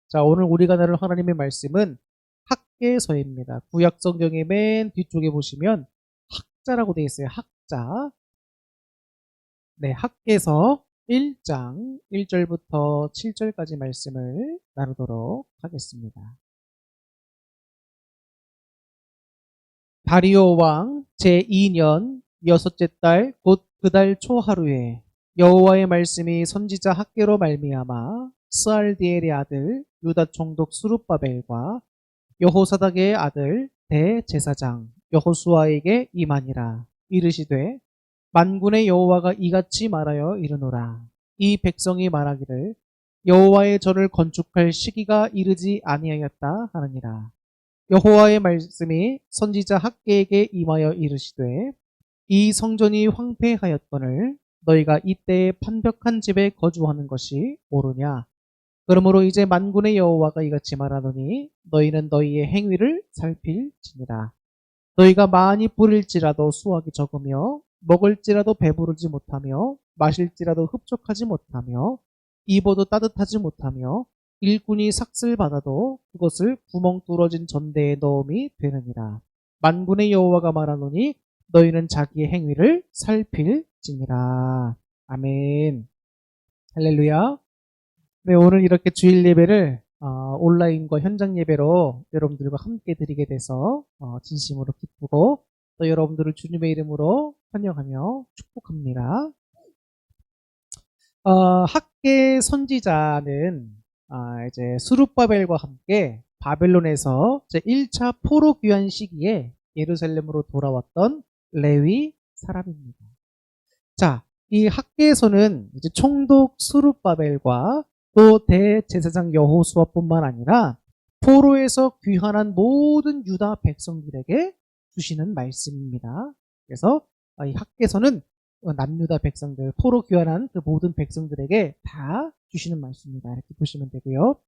자, 오늘 우리가 나눌 하나님의 말씀은 학개서입니다. 구약 성경의 맨 뒤쪽에 보시면 학자라고 되어 있어요. 학자. 네, 학개서 1장 1절부터 7절까지 말씀을 나누도록 하겠습니다. 다리오 왕 제2년 여섯째 달 곧 그 달 초하루에 여호와의 말씀이 선지자 학개로 말미암아 스알디엘의 아들 유다 총독 스룹바벨과 여호사닥의 아들 대제사장 여호수아에게 임하니라. 이르시되 만군의 여호와가 이같이 말하여 이르노라. 이 백성이 말하기를 여호와의 절을 건축할 시기가 이르지 아니하였다 하느니라. 여호와의 말씀이 선지자 학개에게 임하여 이르시되 이 성전이 황폐하였거늘 너희가 이때에 판벽한 집에 거주하는 것이 옳으냐. 그러므로 이제 만군의 여호와가 이같이 말하노니 너희는 너희의 행위를 살필지니라. 너희가 많이 뿌릴지라도 수확이 적으며 먹을지라도 배부르지 못하며 마실지라도 흡족하지 못하며 입어도 따뜻하지 못하며 일꾼이 삭슬 받아도 그것을 구멍 뚫어진 전대에 넣음이 되느니라. 만군의 여호와가 말하노니 너희는 자기의 행위를 살필지니라. 아멘. 할렐루야. 네, 오늘 이렇게 주일 예배를 온라인과 현장 예배로 여러분들과 함께 드리게 돼서 진심으로 기쁘고 또 여러분들을 주님의 이름으로 환영하며 축복합니다. 학개 선지자는 이제 스룹바벨과 함께 바벨론에서 제 1차 포로 귀환 시기에 예루살렘으로 돌아왔던 레위 사람입니다. 자, 이 학개에서는 이제 총독 스룹바벨과 또 대제사장 여호수아뿐만 아니라 포로에서 귀환한 모든 유다 백성들에게 주시는 말씀입니다. 그래서 이 학개서는 남유다 백성들, 포로 귀환한 그 모든 백성들에게 다 주시는 말씀입니다. 이렇게 보시면 되고요.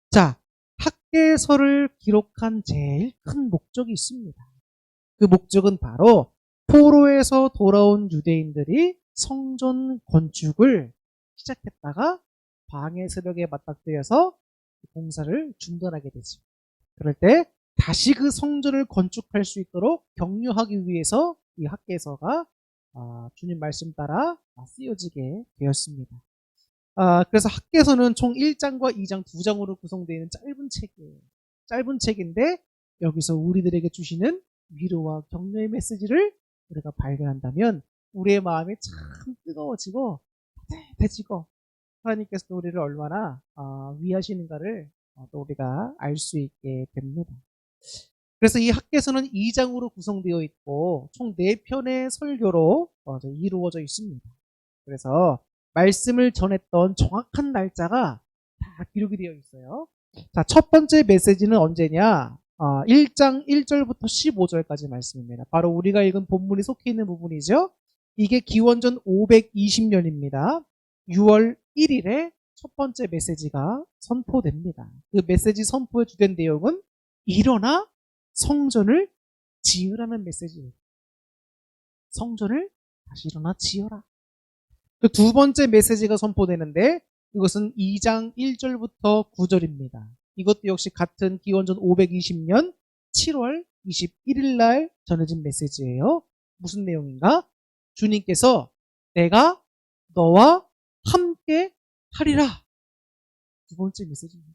자, 학개서를 기록한 제일 큰 목적이 있습니다. 그 목적은 바로 포로에서 돌아온 유대인들이 성전 건축을 시작했다가 방해 세력에 맞닥뜨려서 공사를 중단하게 되죠. 그럴 때 다시 그 성전을 건축할 수 있도록 격려하기 위해서 이 학개서가 주님 말씀 따라 쓰여지게 되었습니다. 그래서 학개서는 총 1장과 2장, 2장으로 구성되어 있는 짧은 책이에요. 짧은 책인데 여기서 우리들에게 주시는 위로와 격려의 메시지를 우리가 발견한다면 우리의 마음이 참 뜨거워지고 따뜻해지고 하나님께서 우리를 얼마나 위하시는가를 또 우리가 알 수 있게 됩니다. 그래서 이 학개서는 2장으로 구성되어 있고 총 4편의 설교로 이루어져 있습니다. 그래서 말씀을 전했던 정확한 날짜가 다 기록이 되어 있어요. 자, 첫 번째 메시지는 언제냐? 1장 1절부터 15절까지 말씀입니다. 바로 우리가 읽은 본문이 속해 있는 부분이죠. 이게 기원전 520년입니다. 6월 1일에 첫 번째 메시지가 선포됩니다. 그 메시지 선포의 주된 내용은 일어나 성전을 지으라는 메시지예요. 성전을 다시 일어나 지어라. 그 두 번째 메시지가 선포되는데 이것은 2장 1절부터 9절입니다. 이것도 역시 같은 기원전 520년 7월 21일 날 전해진 메시지예요. 무슨 내용인가? 주님께서 내가 너와 함께 하리라. 두 번째 메시지입니다.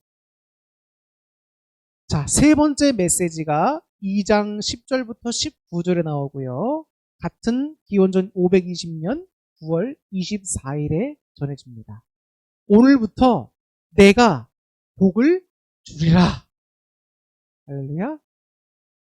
자, 세 번째 메시지가 2장 10절부터 19절에 나오고요. 같은 기원전 520년 9월 24일에 전해집니다. 오늘부터 내가 복을 주리라. 할렐루야.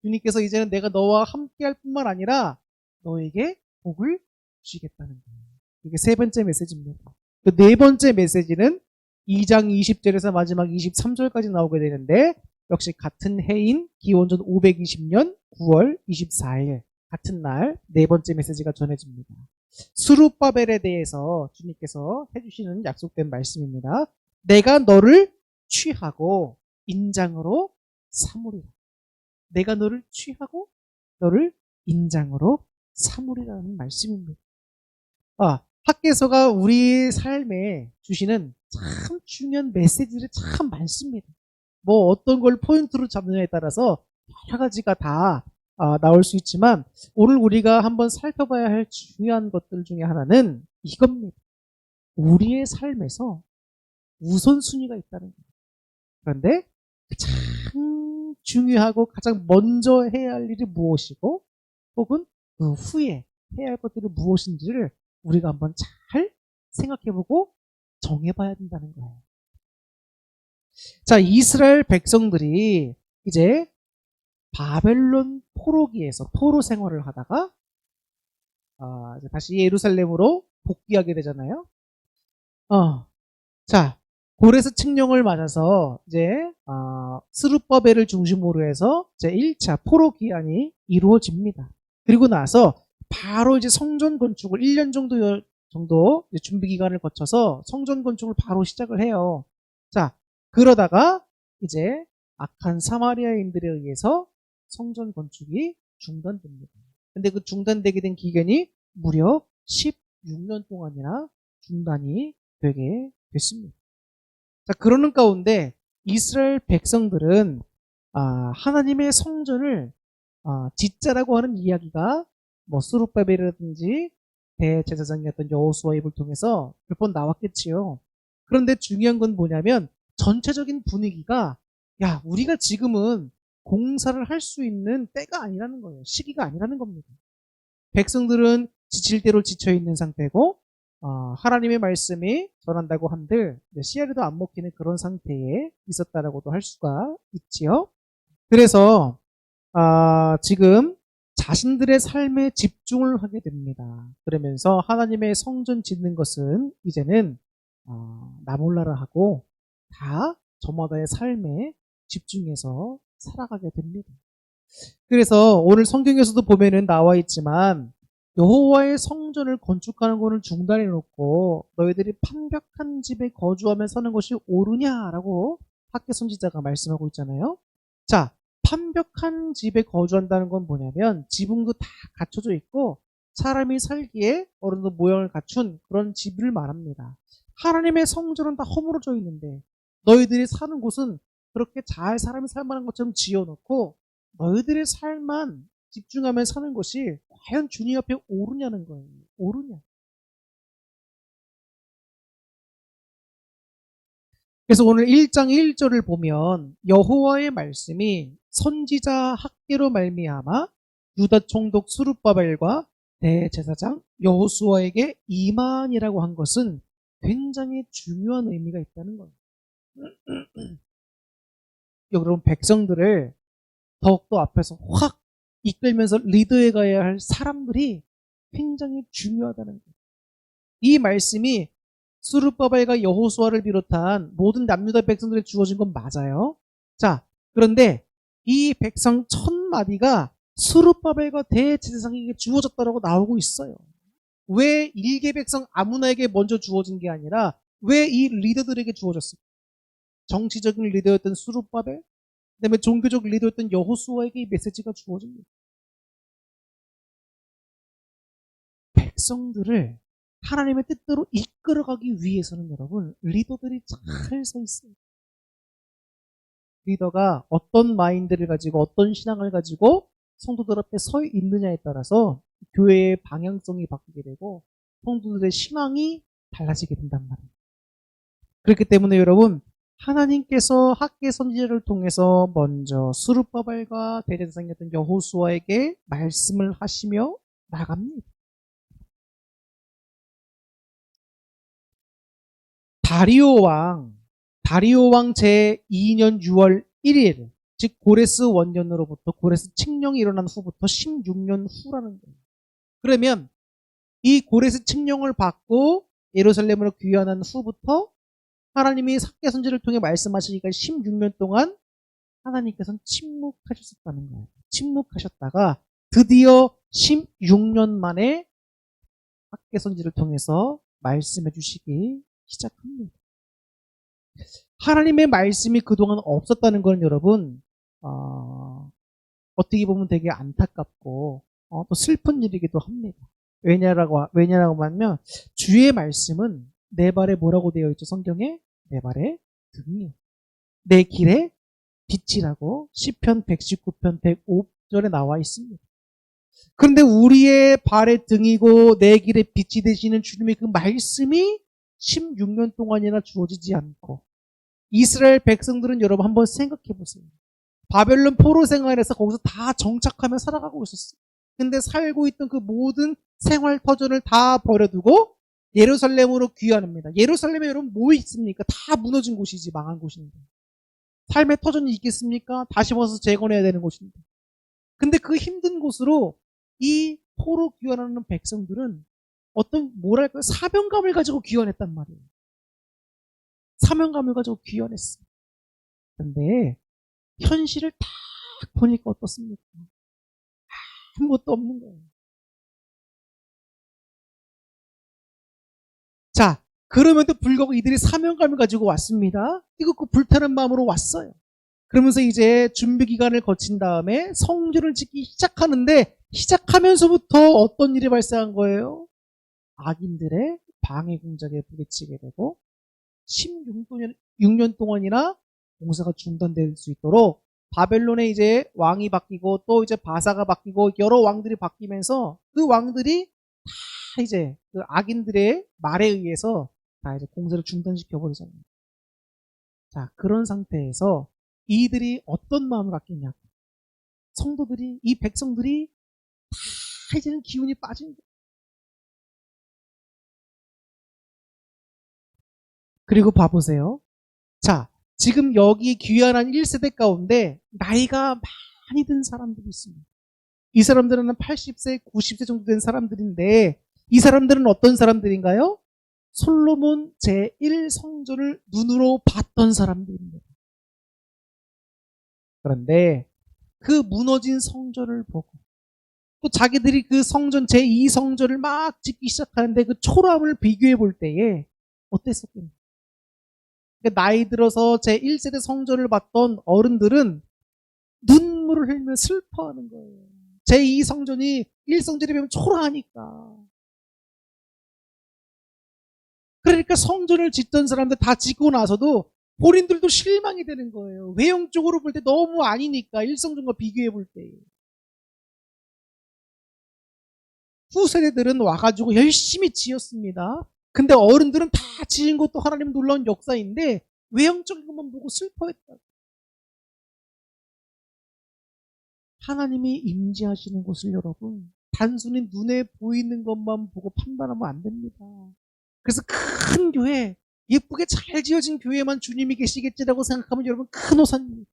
주님께서 이제는 내가 너와 함께 할 뿐만 아니라 너에게 복을 주시겠다는 거예요. 이게 세 번째 메시지입니다. 그 네 번째 메시지는 2장 20절에서 마지막 23절까지 나오게 되는데 역시 같은 해인 기원전 520년 9월 24일 같은 날 네 번째 메시지가 전해집니다. 스룹바벨에 대해서 주님께서 해주시는 약속된 말씀입니다. 내가 너를 취하고 인장으로 삼으리라. 내가 너를 취하고 너를 인장으로 삼으리라는 말씀입니다. 학개서가 우리 삶에 주시는 참 중요한 메시지들이 참 많습니다. 뭐 어떤 걸 포인트로 잡느냐에 따라서 여러 가지가 다 나올 수 있지만 오늘 우리가 한번 살펴봐야 할 중요한 것들 중에 하나는 이겁니다. 우리의 삶에서 우선순위가 있다는 거예요. 그런데 가장 중요하고 가장 먼저 해야 할 일이 무엇이고 혹은 그 후에 해야 할 것들이 무엇인지를 우리가 한번 잘 생각해보고 정해봐야 된다는 거예요. 자, 이스라엘 백성들이 이제 바벨론 포로기에서 포로 생활을 하다가 이제 다시 예루살렘으로 복귀하게 되잖아요. 자, 고레스 칙령을 맞아서 이제 스룹바벨을 중심으로 해서 제 1차 포로 기한이 이루어집니다. 그리고 나서 바로 이제 성전 건축을 1년 정도 준비 기간을 거쳐서 성전 건축을 바로 시작을 해요. 자, 그러다가 이제 악한 사마리아인들에 의해서 성전 건축이 중단됩니다. 근데 그 중단되게 된 기간이 무려 16년 동안이나 중단이 되게 됐습니다. 자, 그러는 가운데 이스라엘 백성들은 하나님의 성전을 짓자라고 하는 이야기가 뭐 스룹바벨이라든지 대제사장이었던 여호수아 입을 통해서 몇 번 나왔겠지요. 그런데 중요한 건 뭐냐면 전체적인 분위기가 야, 우리가 지금은 공사를 할 수 있는 때가 아니라는 거예요. 시기가 아니라는 겁니다. 백성들은 지칠 대로 지쳐 있는 상태고 하나님의 말씀이 전한다고 한들 씨알에도 안 먹히는 그런 상태에 있었다라고도 할 수가 있지요. 그래서 지금 자신들의 삶에 집중을 하게 됩니다. 그러면서 하나님의 성전 짓는 것은 이제는 나몰라라 하고 다 저마다의 삶에 집중해서 살아가게 됩니다. 그래서 오늘 성경에서도 보면은 나와 있지만 여호와의 성전을 건축하는 것을 중단해 놓고 너희들이 판벽한 집에 거주하며 사는 것이 옳으냐라고 학개 선지자가 말씀하고 있잖아요. 자, 판벽한 집에 거주한다는 건 뭐냐면 지붕도 다 갖춰져 있고 사람이 살기에 어느 정도 모양을 갖춘 그런 집을 말합니다. 하나님의 성전은 다 허물어져 있는데 너희들이 사는 곳은 그렇게 잘 사람이 살만한 것처럼 지어놓고 너희들의 삶만 집중하며 사는 것이 과연 주님 앞에 옳으냐는 거예요. 옳으냐. 그래서 오늘 1장 1절을 보면 여호와의 말씀이 선지자 학개로 말미암아 유다 총독 스룹바벨과 대제사장 여호수아에게 임한이라고 한 것은 굉장히 중요한 의미가 있다는 거예요. 여러분 백성들을 더욱더 앞에서 확 이끌면서 리더해 가야 할 사람들이 굉장히 중요하다는 거예요. 이 말씀이 스룹바벨과 여호수아를 비롯한 모든 남유다 백성들에 주어진 건 맞아요. 자, 그런데 이 백성 1000마디가 스룹바벨과 대제사장에게 주어졌다고 나오고 있어요. 왜 일개 백성 아무나에게 먼저 주어진 게 아니라 왜 이 리더들에게 주어졌을까? 정치적인 리더였던 스룹바벨, 그다음에 종교적 리더였던 여호수아에게 이 메시지가 주어집니다. 백성들을 하나님의 뜻대로 이끌어가기 위해서는 여러분 리더들이 잘 서 있어요. 리더가 어떤 마인드를 가지고 어떤 신앙을 가지고 성도들 앞에 서 있느냐에 따라서 교회의 방향성이 바뀌게 되고 성도들의 신앙이 달라지게 된단 말이에요. 그렇기 때문에 여러분 하나님께서 학개 선지자를 통해서 먼저 스룹바벨과 대제사장이었던 여호수아에게 말씀을 하시며 나갑니다. 다리오 왕 제2년 6월 1일, 즉 고레스 원년으로부터 고레스 칙령이 일어난 후부터 16년 후라는 거예요. 그러면 이 고레스 칙령을 받고 예루살렘으로 귀환한 후부터 하나님이 학개 선지를 통해 말씀하시니까 16년 동안 하나님께서는 침묵하셨다는 거예요. 침묵하셨다가 드디어 16년 만에 학개 선지를 통해서 말씀해 주시기 시작합니다. 하나님의 말씀이 그동안 없었다는 건 여러분 어떻게 보면 되게 안타깝고 또 슬픈 일이기도 합니다. 왜냐라고 하면 주의 말씀은 내 발에 뭐라고 되어 있죠? 성경에 내 발에 등이요. 내 길에 빛이라고 시편 119편 105절에 나와 있습니다. 그런데 우리의 발의 등이고 내 길의 빛이 되시는 주님의 그 말씀이 16년 동안이나 주어지지 않고 이스라엘 백성들은 여러분 한번 생각해 보세요. 바벨론 포로 생활에서 거기서 다 정착하며 살아가고 있었어요. 근데 살고 있던 그 모든 생활 터전을 다 버려두고 예루살렘으로 귀환합니다. 예루살렘에 여러분 뭐 있습니까? 다 무너진 곳이지, 망한 곳인데. 삶의 터전이 있겠습니까? 다시 와서 재건해야 되는 곳인데. 근데 그 힘든 곳으로 이 포로 귀환하는 백성들은 어떤 뭐랄까요? 사명감을 가지고 귀환했단 말이에요. 사명감을 가지고 귀환했어요. 근데 현실을 딱 보니까 어떻습니까? 아무것도 없는 거예요. 자, 그럼에도 불구하고 이들이 사명감을 가지고 왔습니다. 뜨겁고 불타는 마음으로 왔어요. 그러면서 이제 준비 기간을 거친 다음에 성전을 짓기 시작하는데 시작하면서부터 어떤 일이 발생한 거예요? 악인들의 방해 공작에 부딪히게 되고 16년 동안이나 공사가 중단될 수 있도록 바벨론에 이제 왕이 바뀌고 또 이제 바사가 바뀌고 여러 왕들이 바뀌면서 그 왕들이 다 이제 그 악인들의 말에 의해서 다 이제 공사를 중단시켜 버리잖아요. 자, 그런 상태에서 이들이 어떤 마음을 갖겠냐? 성도들이, 이 백성들이 다 이제는 기운이 빠진 거예요. 그리고 봐보세요. 자, 지금 여기 귀환한 1세대 가운데 나이가 많이 든 사람들이 있습니다. 이 사람들은 80세, 90세 정도 된 사람들인데 이 사람들은 어떤 사람들인가요? 솔로몬 제1성전을 눈으로 봤던 사람들입니다. 그런데 그 무너진 성전을 보고 또 자기들이 그 성전 제2성전을 막 짓기 시작하는데 그 초라함을 비교해 볼 때에 어땠었겠냐? 나이 들어서 제1세대 성전을 봤던 어른들은 눈물을 흘리며 슬퍼하는 거예요. 제2성전이 1성전에 비하면 초라하니까. 그러니까 성전을 짓던 사람들 다 짓고 나서도 본인들도 실망이 되는 거예요. 외형적으로 볼 때 너무 아니니까 1성전과 비교해 볼 때. 후세대들은 와가지고 열심히 지었습니다. 근데 어른들은 다 지은 것도 하나님 놀라운 역사인데 외형적인 것만 보고 슬퍼했다. 하나님이 임재하시는 곳을 여러분 단순히 눈에 보이는 것만 보고 판단하면 안 됩니다. 그래서 큰 교회, 예쁘게 잘 지어진 교회만 주님이 계시겠지라고 생각하면 여러분 큰 오산입니다.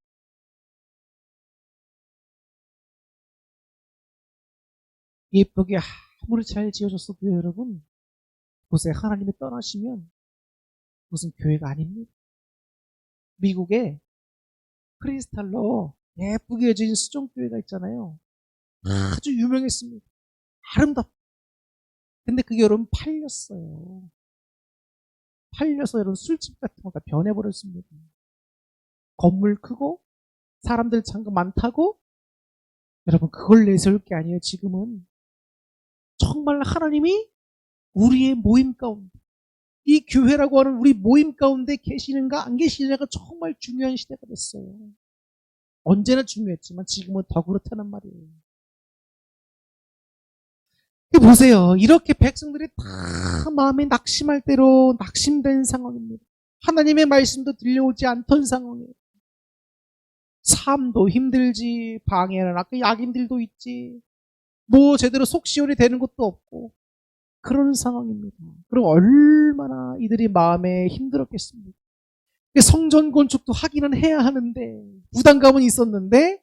예쁘게 아무리 잘 지어졌어도 여러분 그곳에 하나님이 떠나시면 그것은 교회가 아닙니다. 미국에 크리스탈로 예쁘게 지어진 수종교회가 있잖아요. 아주 유명했습니다. 아름답. 근데 그게 여러분 팔렸어요. 팔려서 여러분 술집 같은 거가 변해버렸습니다. 건물 크고 사람들 참 많다고 여러분 그걸 내세울 게 아니에요. 지금은 정말 하나님이 우리의 모임 가운데 이 교회라고 하는 우리 모임 가운데 계시는가 안 계시느냐가 정말 중요한 시대가 됐어요. 언제나 중요했지만 지금은 더 그렇다는 말이에요. 보세요. 이렇게 백성들이 다 마음에 낙심할 대로 낙심된 상황입니다. 하나님의 말씀도 들려오지 않던 상황이에요. 삶도 힘들지, 방해는 아까 악인들도 있지, 뭐 제대로 속 시원이 되는 것도 없고 그런 상황입니다. 그럼 얼마나 이들이 마음에 힘들었겠습니까? 성전 건축도 하기는 해야 하는데 부담감은 있었는데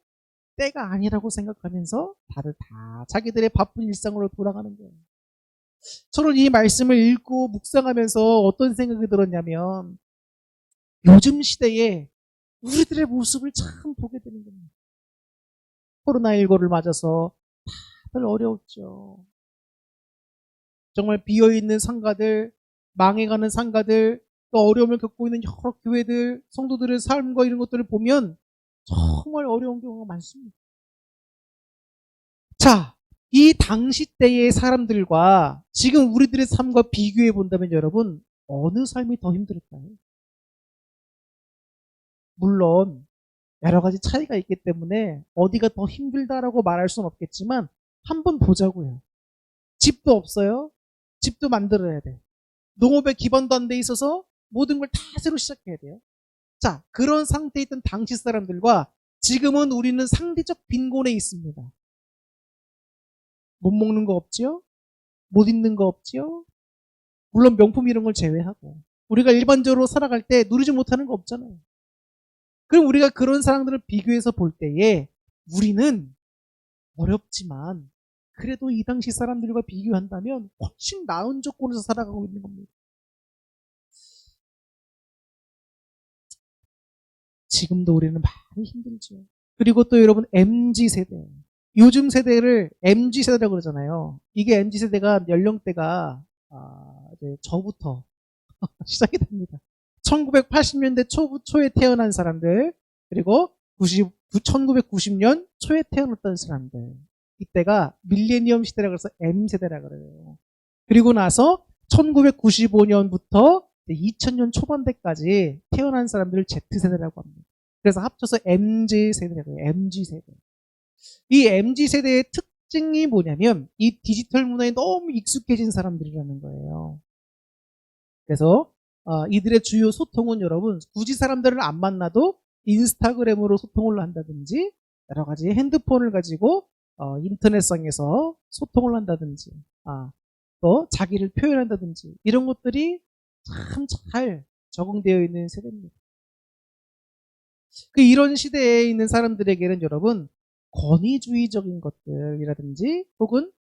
때가 아니라고 생각하면서 다들 다 자기들의 바쁜 일상으로 돌아가는 거예요. 저는 이 말씀을 읽고 묵상하면서 어떤 생각이 들었냐면 요즘 시대에 우리들의 모습을 참 보게 되는 겁니다. 코로나19를 맞아서 다들 어려웠죠. 정말 비어있는 상가들, 망해가는 상가들, 또 어려움을 겪고 있는 여러 교회들, 성도들의 삶과 이런 것들을 보면 정말 어려운 경우가 많습니다. 자, 이 당시 때의 사람들과 지금 우리들의 삶과 비교해 본다면 여러분 어느 삶이 더 힘들을까요? 물론 여러 가지 차이가 있기 때문에 어디가 더 힘들다라고 말할 수는 없겠지만 한번 보자고요. 집도 없어요. 집도 만들어야 돼. 농업에 기반도 안 돼 있어서 모든 걸 다 새로 시작해야 돼요. 자, 그런 상태에 있던 당시 사람들과 지금은 우리는 상대적 빈곤에 있습니다. 못 먹는 거 없지요? 못 입는 거 없지요? 물론 명품 이런 걸 제외하고 우리가 일반적으로 살아갈 때 누리지 못하는 거 없잖아요. 그럼 우리가 그런 사람들을 비교해서 볼 때에 우리는 어렵지만 그래도 이 당시 사람들과 비교한다면 훨씬 나은 조건에서 살아가고 있는 겁니다. 지금도 우리는 많이 힘들죠. 그리고 또 여러분 MZ세대. 요즘 세대를 MZ세대라고 그러잖아요. 이게 MZ세대가 연령대가 이제 저부터 시작이 됩니다. 1980년대 초에 태어난 사람들, 그리고 1990년 초에 태어났던 사람들. 이때가 밀레니엄 시대라고 해서 M세대라고 그래요. 그리고 나서 1995년부터 2000년 초반대까지 태어난 사람들을 Z세대라고 합니다. 그래서 합쳐서 MZ세대라고 해요. MZ세대. 이 MZ세대의 특징이 뭐냐면 이 디지털 문화에 너무 익숙해진 사람들이라는 거예요. 그래서 이들의 주요 소통은 여러분 굳이 사람들을 안 만나도 인스타그램으로 소통을 한다든지 여러 가지 핸드폰을 가지고 인터넷상에서 소통을 한다든지 또 자기를 표현한다든지 이런 것들이 참 잘 적응되어 있는 세대입니다. 이런 시대에 있는 사람들에게는 여러분 권위주의적인 것들이라든지 혹은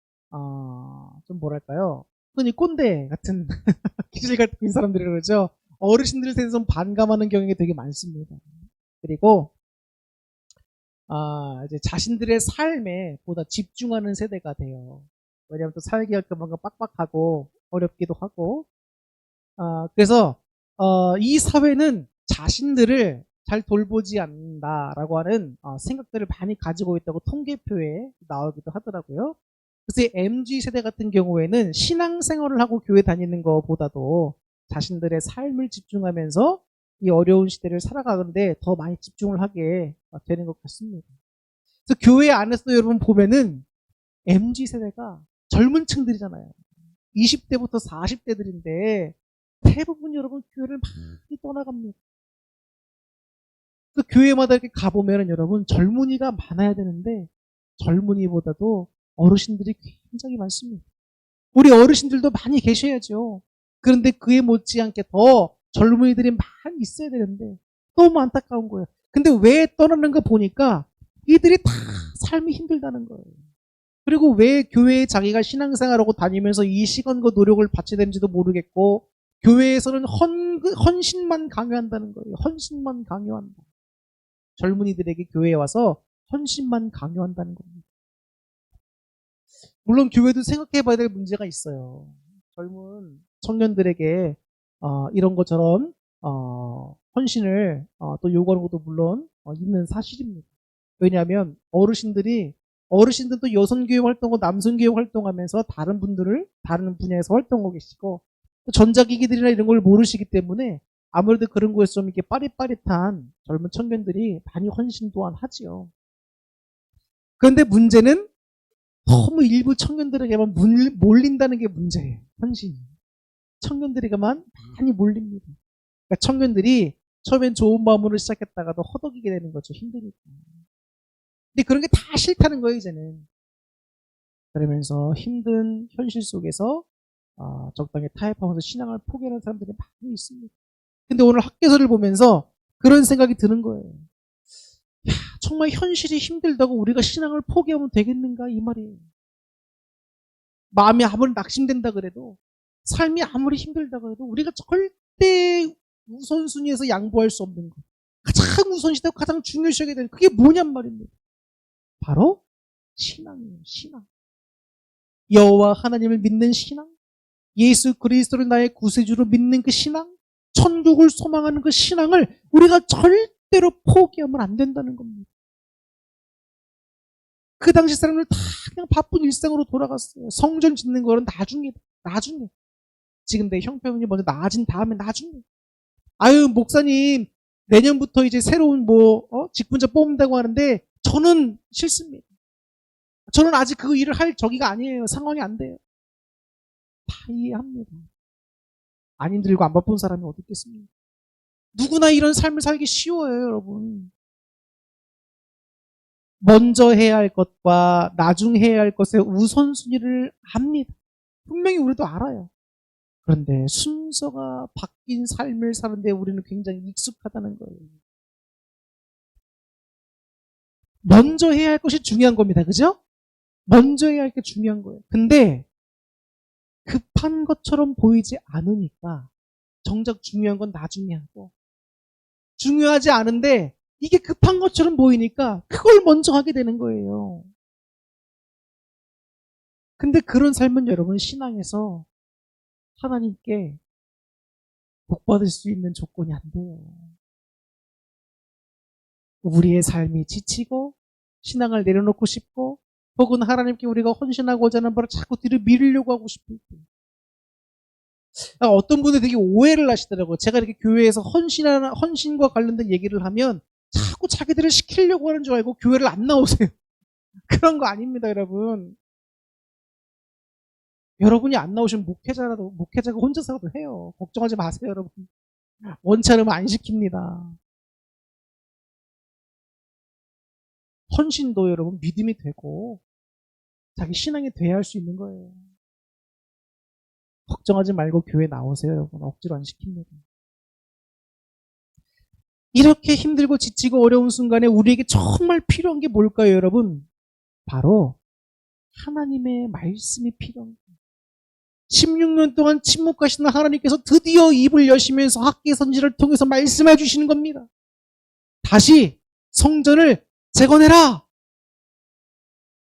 좀 뭐랄까요, 흔히 꼰대 같은 기질 같은 사람들이 그러죠. 어르신들 세대에서 좀 반감하는 경향이 되게 많습니다. 그리고 이제 자신들의 삶에 보다 집중하는 세대가 돼요. 왜냐하면 또 살기가 뭔가 빡빡하고 어렵기도 하고 그래서 이 사회는 자신들을 잘 돌보지 않는다라고 하는 생각들을 많이 가지고 있다고 통계표에 나오기도 하더라고요. 그래서 MZ세대 같은 경우에는 신앙생활을 하고 교회 다니는 것보다도 자신들의 삶을 집중하면서 이 어려운 시대를 살아가는데 더 많이 집중을 하게 되는 것 같습니다. 그래서 교회 안에서도 여러분 보면은 MZ세대가 젊은 층들이잖아요. 20대부터 40대들인데 대부분 여러분 교회를 많이 떠나갑니다. 그 교회마다 이렇게 가보면 여러분 젊은이가 많아야 되는데 젊은이보다도 어르신들이 굉장히 많습니다. 우리 어르신들도 많이 계셔야죠. 그런데 그에 못지않게 더 젊은이들이 많이 있어야 되는데 너무 안타까운 거예요. 근데 왜 떠나는 거 보니까 이들이 다 삶이 힘들다는 거예요. 그리고 왜 교회에 자기가 신앙생활하고 다니면서 이 시간과 노력을 바쳐야 되는지도 모르겠고 교회에서는 헌신만 강요한다는 거예요. 헌신만 강요한다. 젊은이들에게 교회에 와서 헌신만 강요한다는 겁니다. 물론 교회도 생각해 봐야 될 문제가 있어요. 젊은 청년들에게 이런 것처럼 헌신을 또 요구하는 것도 물론 있는 사실입니다. 왜냐하면 어르신들도 여성교회 활동하고 남성교회 활동하면서 다른 분야에서 활동하고 계시고 전자기기들이나 이런 걸 모르시기 때문에 아무래도 그런 거에서 좀 이렇게 빠릿빠릿한 젊은 청년들이 많이 헌신 또한 하지요. 그런데 문제는 너무 일부 청년들에게만 몰린다는 게 문제예요. 헌신이. 청년들에게만 많이 몰립니다. 그러니까 청년들이 처음엔 좋은 마음으로 시작했다가도 허덕이게 되는 거죠. 힘드니까. 근데 그런 게 다 싫다는 거예요, 이제는. 그러면서 힘든 현실 속에서 적당히 타협하면서 신앙을 포기하는 사람들이 많이 있습니다. 근데 오늘 학교서를 보면서 그런 생각이 드는 거예요. 야, 정말 현실이 힘들다고 우리가 신앙을 포기하면 되겠는가 이 말이에요. 마음이 아무리 낙심된다 그래도 삶이 아무리 힘들다 그래도 우리가 절대 우선순위에서 양보할 수 없는 것, 가장 우선시되고 가장 중요시하게 되는 그게 뭐냔 말입니다. 바로 신앙이에요. 신앙. 여호와 하나님을 믿는 신앙, 예수 그리스도를 나의 구세주로 믿는 그 신앙, 천국을 소망하는 그 신앙을 우리가 절대로 포기하면 안 된다는 겁니다. 그 당시 사람들 다 그냥 바쁜 일상으로 돌아갔어요. 성전 짓는 거는 나중에. 지금 내 형편이 먼저 나아진 다음에 나중에. 아유 목사님 내년부터 이제 새로운 직분자 뽑는다고 하는데 저는 싫습니다. 저는 아직 그 일을 할 저기가 아니에요. 상황이 안 돼요. 다 이해합니다. 안 힘들고 안 바쁜 사람이 어디 있겠습니까? 누구나 이런 삶을 살기 쉬워요, 여러분. 먼저 해야 할 것과 나중 해야 할 것의 우선순위를 압니다. 분명히 우리도 알아요. 그런데 순서가 바뀐 삶을 사는데 우리는 굉장히 익숙하다는 거예요. 먼저 해야 할 것이 중요한 겁니다. 그죠? 먼저 해야 할 게 중요한 거예요. 근데 급한 것처럼 보이지 않으니까 정작 중요한 건 나중에 하고, 중요하지 않은데 이게 급한 것처럼 보이니까 그걸 먼저 하게 되는 거예요. 근데 그런 삶은 여러분 신앙에서 하나님께 복받을 수 있는 조건이 안 돼요. 우리의 삶이 지치고 신앙을 내려놓고 싶고 혹은 하나님께 우리가 헌신하고자 하는 바를 자꾸 뒤로 미루려고 하고 싶을 때, 어떤 분들이 되게 오해를 하시더라고요. 제가 이렇게 교회에서 헌신과 관련된 얘기를 하면 자꾸 자기들을 시키려고 하는 줄 알고 교회를 안 나오세요. 그런 거 아닙니다, 여러분. 여러분이 안 나오시면 목회자가 혼자서라도 해요. 걱정하지 마세요, 여러분. 원치 않으면 안 시킵니다. 헌신도 여러분 믿음이 되고 자기 신앙이 돼야 할 수 있는 거예요. 걱정하지 말고 교회 나오세요, 여러분. 억지로 안 시킵니다. 이렇게 힘들고 지치고 어려운 순간에 우리에게 정말 필요한 게 뭘까요, 여러분? 바로 하나님의 말씀이 필요한 거예요. 16년 동안 침묵하시는 하나님께서 드디어 입을 여시면서 학계 선지를 통해서 말씀해 주시는 겁니다. 다시 성전을 재건해라.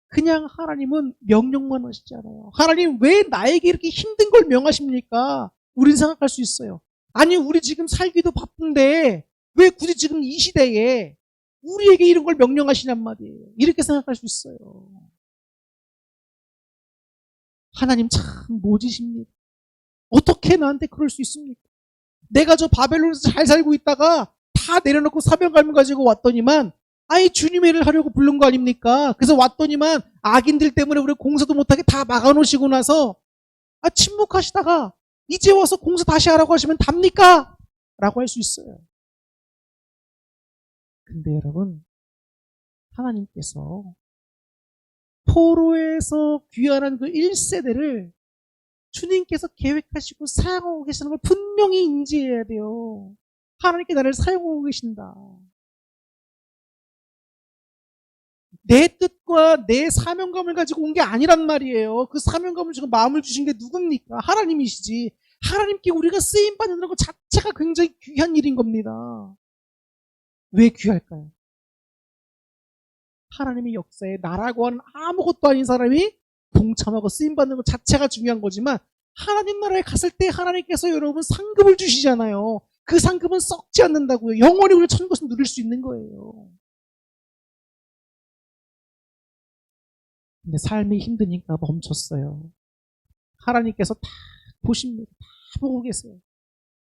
그냥 하나님은 명령만 하시지 않아요. 하나님 왜 나에게 이렇게 힘든 걸 명하십니까? 우린 생각할 수 있어요. 아니 우리 지금 살기도 바쁜데 왜 굳이 지금 이 시대에 우리에게 이런 걸 명령하시냔 말이에요. 이렇게 생각할 수 있어요. 하나님 참 모지십니다. 어떻게 나한테 그럴 수 있습니까? 내가 저 바벨론에서 잘 살고 있다가 다 내려놓고 사명감을 가지고 왔더니만 아예 주님의 일을 하려고 부른 거 아닙니까? 그래서 왔더니만 악인들 때문에 우리 공사도 못하게 다 막아놓으시고 나서 침묵하시다가 이제 와서 공사 다시 하라고 하시면 답니까? 라고 할 수 있어요. 근데 여러분, 하나님께서 포로에서 귀환한 그 1세대를 주님께서 계획하시고 사용하고 계시는 걸 분명히 인지해야 돼요. 하나님께 나를 사용하고 계신다. 내 뜻과 내 사명감을 가지고 온 게 아니란 말이에요. 그 사명감을 주고 마음을 주신 게 누굽니까? 하나님이시지. 하나님께 우리가 쓰임받는 것 자체가 굉장히 귀한 일인 겁니다. 왜 귀할까요? 하나님의 역사에 나라고 하는 아무것도 아닌 사람이 동참하고 쓰임받는 것 자체가 중요한 거지만 하나님 나라에 갔을 때 하나님께서 여러분 상급을 주시잖아요. 그 상급은 썩지 않는다고요. 영원히 우리 천국에서 누릴 수 있는 거예요. 근데 삶이 힘드니까 멈췄어요. 하나님께서 다 보십니다. 다 보고 계세요.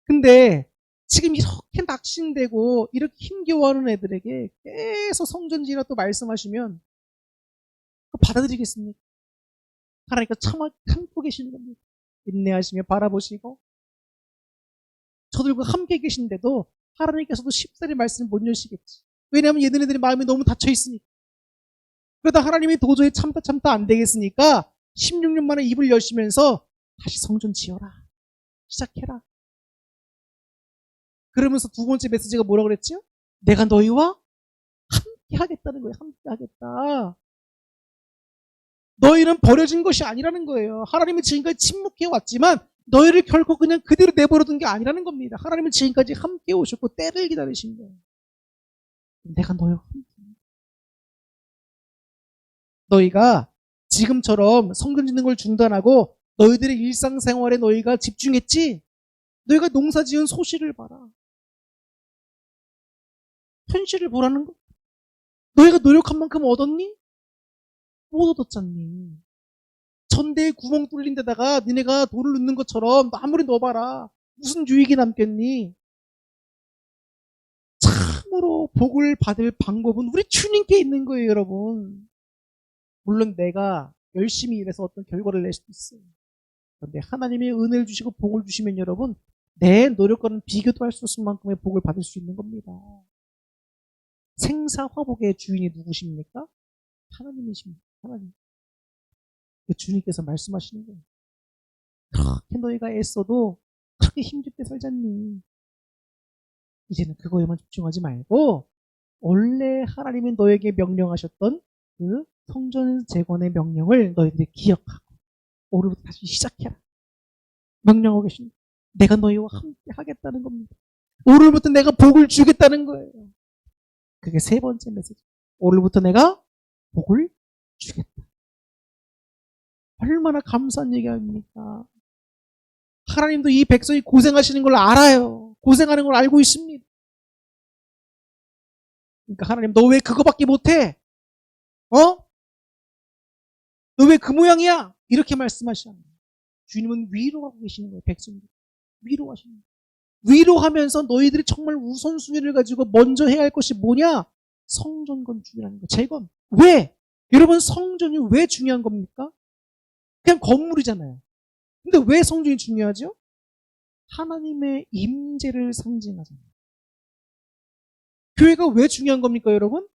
근데 지금 이렇게 낙심되고 이렇게 힘겨워하는 애들에게 계속 성전지라 또 말씀하시면 받아들이겠습니까? 하나님께서 참고 계시는 겁니다. 인내하시며 바라보시고 저들과 함께 계신데도 하나님께서도 쉽사리 말씀을 못 여시겠지. 왜냐하면 얘네들의 마음이 너무 닫혀 있으니까. 그러다 하나님이 도저히 참다 안 되겠으니까 16년 만에 입을 여시면서 다시 성전 지어라. 시작해라. 그러면서 두 번째 메시지가 뭐라고 그랬죠? 내가 너희와 함께 하겠다는 거예요. 함께 하겠다. 너희는 버려진 것이 아니라는 거예요. 하나님이 지금까지 침묵해 왔지만 너희를 결코 그냥 그대로 내버려둔 게 아니라는 겁니다. 하나님은 지금까지 함께 오셨고 때를 기다리신 거예요. 내가 너희와 함께. 너희가 지금처럼 성전 짓는 걸 중단하고 너희들의 일상생활에 너희가 집중했지? 너희가 농사지은 소실을 봐라. 현실을 보라는 거. 너희가 노력한 만큼 얻었니? 못 얻었잖니. 전대에 구멍 뚫린 데다가 니네가 돌을 넣는 것처럼 아무리 넣어봐라. 무슨 유익이 남겠니? 참으로 복을 받을 방법은 우리 주님께 있는 거예요, 여러분. 물론 내가 열심히 일해서 어떤 결과를 낼 수도 있어요. 그런데 하나님이 은혜를 주시고 복을 주시면 여러분, 내 노력과는 비교도 할 수 없을 만큼의 복을 받을 수 있는 겁니다. 생사화복의 주인이 누구십니까? 하나님이십니다. 하나님. 주님께서 말씀하시는 거예요. 그렇게 너희가 애써도 그렇게 힘들게 살잖니. 이제는 그거에만 집중하지 말고 원래 하나님이 너에게 명령하셨던 그 성전 재건의 명령을 너희들이 기억하고 오늘부터 다시 시작해라. 명령하고 계십니다. 내가 너희와 함께 하겠다는 겁니다. 오늘부터 내가 복을 주겠다는 거예요. 그게 세 번째 메시지. 오늘부터 내가 복을 주겠다. 얼마나 감사한 얘기 아닙니까? 하나님도 이 백성이 고생하시는 걸 알아요. 고생하는 걸 알고 있습니다. 그러니까 하나님, 너 왜 그거밖에 못해? 너 왜 그 모양이야? 이렇게 말씀하시잖아요. 주님은 위로하고 계시는 거예요. 백성들 위로하시는 거예요. 위로하면서 너희들이 정말 우선순위를 가지고 먼저 해야 할 것이 뭐냐? 성전 건축이라는 거. 재건. 왜? 여러분, 성전이 왜 중요한 겁니까? 그냥 건물이잖아요. 근데 왜 성전이 중요하죠? 하나님의 임재를 상징하잖아요. 교회가 왜 중요한 겁니까, 여러분?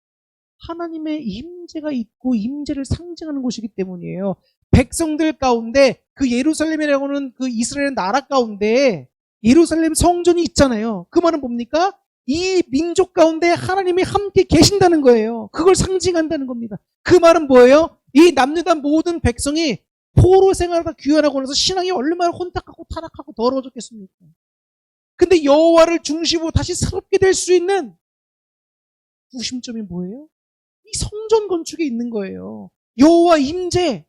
하나님의 임재가 있고 임재를 상징하는 곳이기 때문이에요. 백성들 가운데 그 예루살렘이라고 하는 그 이스라엘 나라 가운데 예루살렘 성전이 있잖아요. 그 말은 뭡니까? 이 민족 가운데 하나님이 함께 계신다는 거예요. 그걸 상징한다는 겁니다. 그 말은 뭐예요? 이 남유다 모든 백성이 포로 생활하다 귀환하고 나서 신앙이 얼마나 혼탁하고 타락하고 더러워졌겠습니까? 근데 여호와를 중심으로 다시 새롭게 될 수 있는 구심점이 뭐예요? 이 성전 건축에 있는 거예요. 여호와 임재.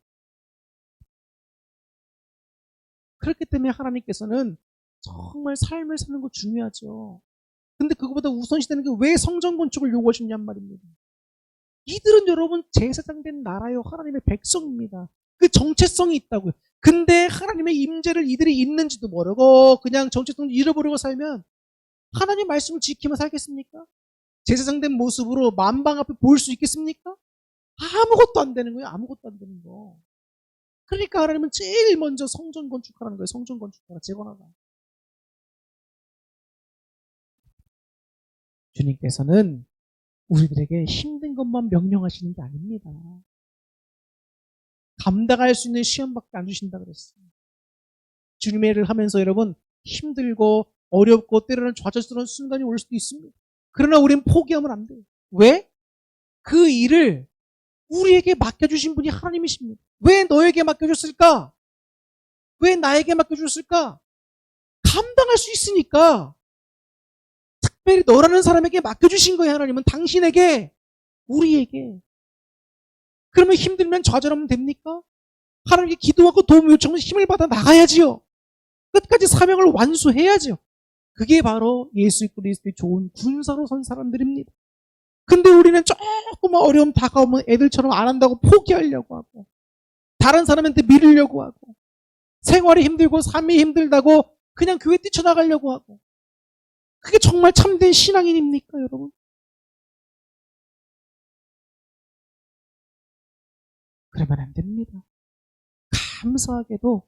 그렇기 때문에 하나님께서는 정말 삶을 사는 거 중요하죠. 근데 그거보다 우선시되는 게 왜 성전 건축을 요구하시냔 말입니다. 이들은 여러분 제사장 된 나라요. 하나님의 백성입니다. 그 정체성이 있다고요. 근데 하나님의 임재를 이들이 있는지도 모르고 그냥 정체성을 잃어버리고 살면 하나님 말씀을 지키며 살겠습니까? 제사장 된 모습으로 만방 앞에 보일 수 있겠습니까? 아무것도 안 되는 거예요. 아무것도 안 되는 거. 그러니까 하나님은 제일 먼저 성전 건축하라는 거예요. 성전 건축하라, 재건하라. 주님께서는 우리들에게 힘든 것만 명령하시는 게 아닙니다. 감당할 수 있는 시험밖에 안 주신다 그랬어요. 주님의 일을 하면서 여러분 힘들고 어렵고 때로는 좌절스러운 순간이 올 수도 있습니다. 그러나 우리는 포기하면 안 돼요. 왜? 그 일을 우리에게 맡겨주신 분이 하나님이십니다. 왜 너에게 맡겨줬을까? 왜 나에게 맡겨줬을까? 감당할 수 있으니까. 특별히 너라는 사람에게 맡겨주신 거예요. 하나님은 당신에게, 우리에게. 그러면 힘들면 좌절하면 됩니까? 하나님께 기도하고 도움 요청은 힘을 받아 나가야지요. 끝까지 사명을 완수해야죠. 그게 바로 예수 그리스도의 좋은 군사로 선 사람들입니다. 근데 우리는 조금 어려움 다가오면 애들처럼 안 한다고 포기하려고 하고 다른 사람한테 미루려고 하고 생활이 힘들고 삶이 힘들다고 그냥 교회 뛰쳐나가려고 하고 그게 정말 참된 신앙인입니까, 여러분? 그러면 안 됩니다. 감사하게도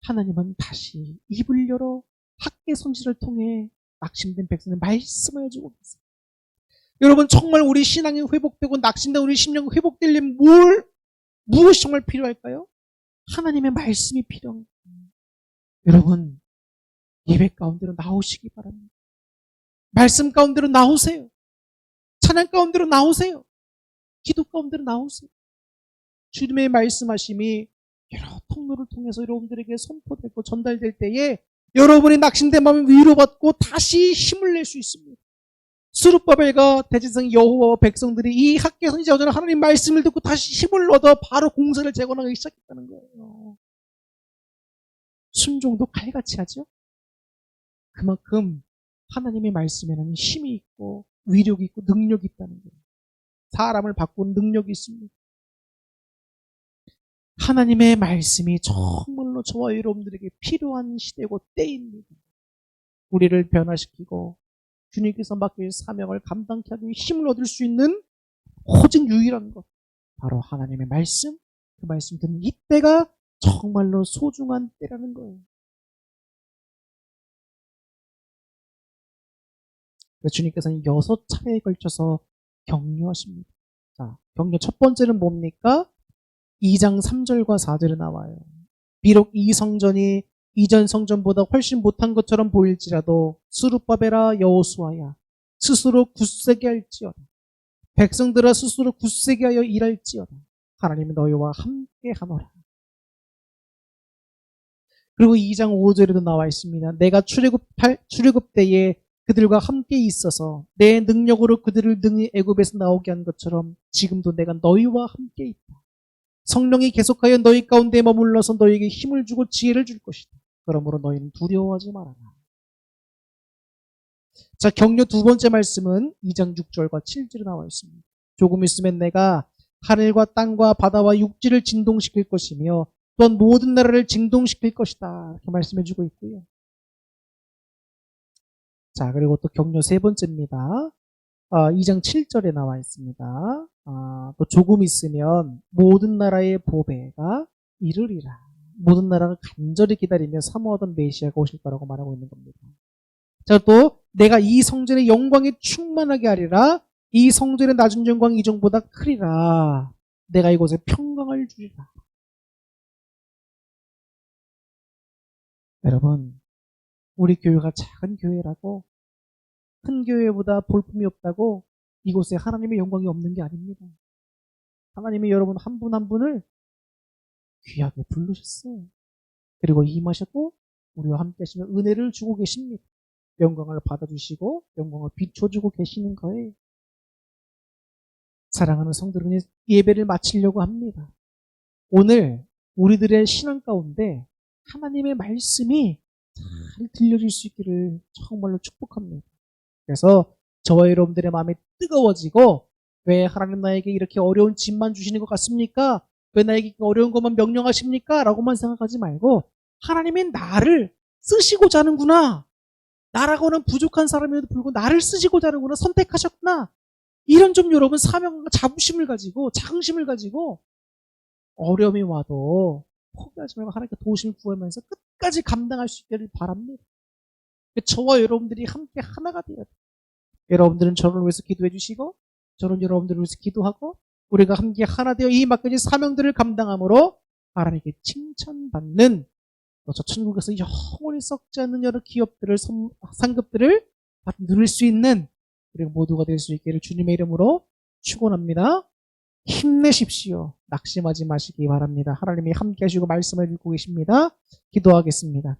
하나님은 다시 입을 열어 학계 손실을 통해 낙심된 백성의 말씀을 해주고 계세요. 여러분 정말 우리 신앙이 회복되고 낙심된 우리 심령이 회복되려면 무엇이 정말 필요할까요? 하나님의 말씀이 필요합니다. 여러분 예배 가운데로 나오시기 바랍니다. 말씀 가운데로 나오세요. 찬양 가운데로 나오세요. 기도 가운데로 나오세요. 주님의 말씀하심이 여러 통로를 통해서 여러분들에게 선포되고 전달될 때에 여러분의 낙심된 마음이 위로받고 다시 힘을 낼 수 있습니다. 스룹바벨과 대제사장 여호와 백성들이 이 학계 선지자들은 하나님 말씀을 듣고 다시 힘을 얻어 바로 공사를 재건하기 시작했다는 거예요. 순종도 칼같이 하죠. 그만큼 하나님의 말씀에는 힘이 있고 위력이 있고 능력이 있다는 거예요. 사람을 바꾸는 능력이 있습니다. 하나님의 말씀이 정말로 저와 여러분들에게 필요한 시대고 때입니다. 우리를 변화시키고 주님께서 맡길 사명을 감당케 하기 위해 힘을 얻을 수 있는 오직 유일한 것, 바로 하나님의 말씀, 그 말씀 듣는 이때가 정말로 소중한 때라는 거예요. 주님께서는 6차례에 걸쳐서 격려하십니다. 자, 격려 첫 번째는 뭡니까? 2장 3절과 4절에 나와요. 비록 이 성전이 이전 성전보다 훨씬 못한 것처럼 보일지라도 스룹바벨아 여호수아야 스스로 굳세게 할지어다. 백성들아 스스로 굳세게 하여 일할지어다. 하나님이 너희와 함께 하노라. 그리고 2장 5절에도 나와 있습니다. 내가 출애굽 때에 그들과 함께 있어서 내 능력으로 그들을 능히 애굽에서 나오게 한 것처럼 지금도 내가 너희와 함께 있다. 성령이 계속하여 너희 가운데 머물러서 너희에게 힘을 주고 지혜를 줄 것이다. 그러므로 너희는 두려워하지 말아라. 자, 격려 두 번째 말씀은 2장 6절과 7절에 나와 있습니다. 조금 있으면 내가 하늘과 땅과 바다와 육지를 진동시킬 것이며 또한 모든 나라를 진동시킬 것이다. 이렇게 말씀해 주고 있고요. 자, 그리고 또 격려 세 번째입니다. 2장 7절에 나와 있습니다. 또 조금 있으면 모든 나라의 보배가 이르리라. 모든 나라가 간절히 기다리며 사모하던 메시아가 오실 거라고 말하고 있는 겁니다. 자, 또 내가 이 성전의 영광에 충만하게 하리라. 이 성전의 낮은 영광이 이전보다 크리라. 내가 이곳에 평강을 주리라. 여러분, 우리 교회가 작은 교회라고 큰 교회보다 볼품이 없다고 이곳에 하나님의 영광이 없는 게 아닙니다. 하나님이 여러분 한 분 한 분을 귀하게 부르셨어요. 그리고 임하셨고 우리와 함께 하시며 은혜를 주고 계십니다. 영광을 받아주시고 영광을 비춰주고 계시는 거예요. 사랑하는 성도들은 예배를 마치려고 합니다. 오늘 우리들의 신앙 가운데 하나님의 말씀이 잘 들려질 수 있기를 정말로 축복합니다. 그래서 저와 여러분들의 마음이 뜨거워지고 왜 하나님 나에게 이렇게 어려운 짐만 주시는 것 같습니까? 왜 나에게 어려운 것만 명령하십니까? 라고만 생각하지 말고 하나님이 나를 쓰시고자 하는구나. 나라고는 부족한 사람에도 불구하고 나를 쓰시고자 하는구나. 선택하셨구나. 이런 좀 여러분 사명과 자부심을 가지고 자긍심을 가지고 어려움이 와도 포기하지 말고 하나님께 도우심을 구하면서 끝까지 감당할 수 있기를 바랍니다. 저와 여러분들이 함께 하나가 되어야 돼요. 여러분들은 저를 위해서 기도해 주시고 저는 여러분들을 위해서 기도하고 우리가 함께 하나 되어 이 맡겨진 사명들을 감당함으로 하나님께 칭찬받는 저 천국에서 영원히 썩지 않는 여러 기업들을 상급들을 누릴 수 있는 우리가 모두가 될 수 있기를 주님의 이름으로 축원합니다. 힘내십시오. 낙심하지 마시기 바랍니다. 하나님이 함께 하시고 말씀을 읽고 계십니다. 기도하겠습니다.